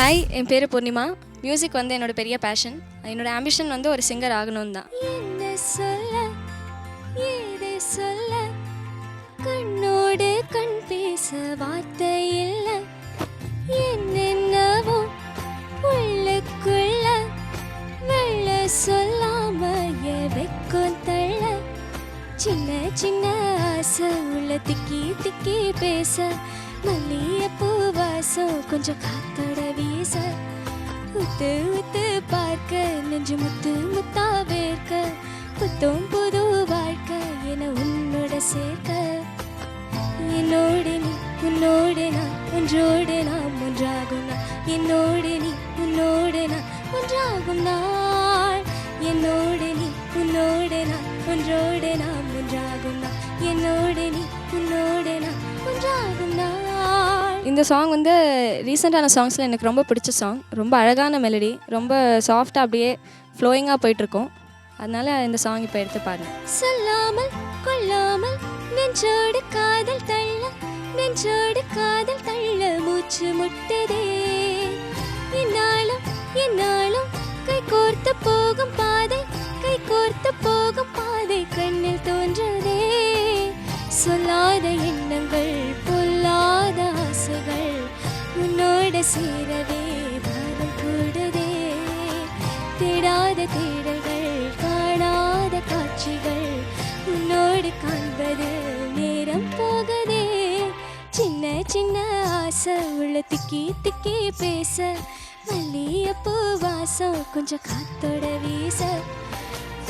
Hi, என் பேர் Purnima. Music வந்து என்னோட பெரிய பேஷன். என்னோட ஆம்பிஷன் வந்து ஒரு சிங்கர் ஆகணும் தான். என்ன சொல்ல ஏதை சொல்ல கண்ணோடு கண் பேச வார்த்தை இல்ல என்னென்னவோ உள்ளுக்குள்ள வெள்ள சொல்லாம வெக்கம் தள்ள சின்ன சின்ன ஆசை உள்ள திக்கி திக்கி பேச மல்லிகைப்பூ வாசம் கொஞ்சம் காத்தோட வீச உத்து உத்து பார்க்க நெஞ்சு முத்து முத்தா வேர்க்க புத்தம் புது வாழ்க்கை என உன்னோட சேர்க்க என்னோடு நீ உன்னோடு நான் ஒன்றோடு நாம் ஒன்றாகும் நாள் என்னோடு நீ உன்னோடு நான் ஒன்றாகும் நாள் என்னோடு நீ உன்னோடு நான் ஒன்றோடு நாம் ஒன்றாகும் நாள் என்னோடு நீ உன்னோடு நான் ஒன்றாகும் நாள். இந்த சாங் வந்து ரீசெண்டான சாங்ஸில் எனக்கு ரொம்ப பிடிச்ச சாங். ரொம்ப அழகான மெலடி, ரொம்ப சாஃப்டாக அப்படியே ஃப்ளோயிங்காக போயிட்டுருக்கோம். அதனால இந்த சாங் இப்போ எடுத்து பாருங்க. சொல்லாமல் கொள்ளாமல் நெஞ்சோடு காதல் தள்ள நெஞ்சோடு காதல் தள்ள மூச்சு முட்டதே என்னாலும் என்னாலும் கை கோர்த்து போகும் பாதை கை கோர்த்து போகும் பாதை கண்ணில் தோன்றதே சொல்லாத எண்ணங்கள் பொல்லாத ஆசைகள் உன்னோட சேரவே பாதம் கூடுதே தேடாத தேடல்கள் காணாத காட்சிகள் உன்னோடு காண்பது நேரம் போகதே சின்ன சின்ன ஆசை உள்ள திக்கி திக்கி பேச மல்லிகைப்பூ வாசம் கொஞ்சம் காத்தோட வீச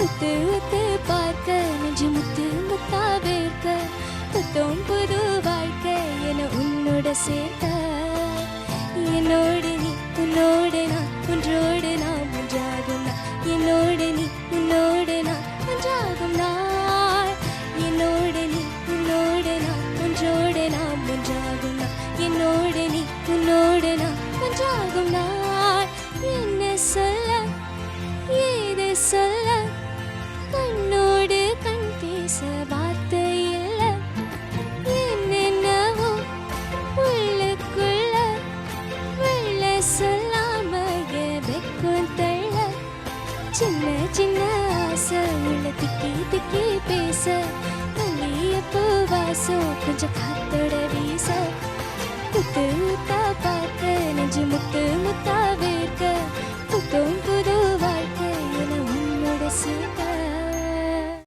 உத்து உத்து பார்க்க நெஞ்சு முத்து முத்தா வேர்க்க புத்தம் புது வாழ்க்கை என உன்னோட சேர்க்க என்னோடு நீ உன்னோடு நான் ஒன்றோடு நாம் ஒன்றாகும் நாள் என்னோடு நீ உன்னோடு நான் ஒன்றாகும் நாள் என்னோடு நீ உன்னோடு நான் ஒன்றோடு நாம் ஒன்றாகும் நாள் என்னோடு நீ உன்னோடு நான் ஒன்றாகும் நாள் என்ன சொல்ல ஏது சொல்ல கண்ணோடு கண் பேச வார்த்தை இல்ல என்னென்னவோ உள்ளுக்குள்ள வெள்ள சொல்லாம வெக்கம் தள்ள சின்ன சின்ன ஆசை உள்ள திக்கி திக்கி பேச மல்லிகைப்பூ வாசம் கொஞ்சம் காத்தோட வீச புத்து முத்தா பார்க்க நெஞ்சு முத்து முத்தா வேர்க்க புத்தம் புது வாழ்க்கை என உன்னோட சேர்க்க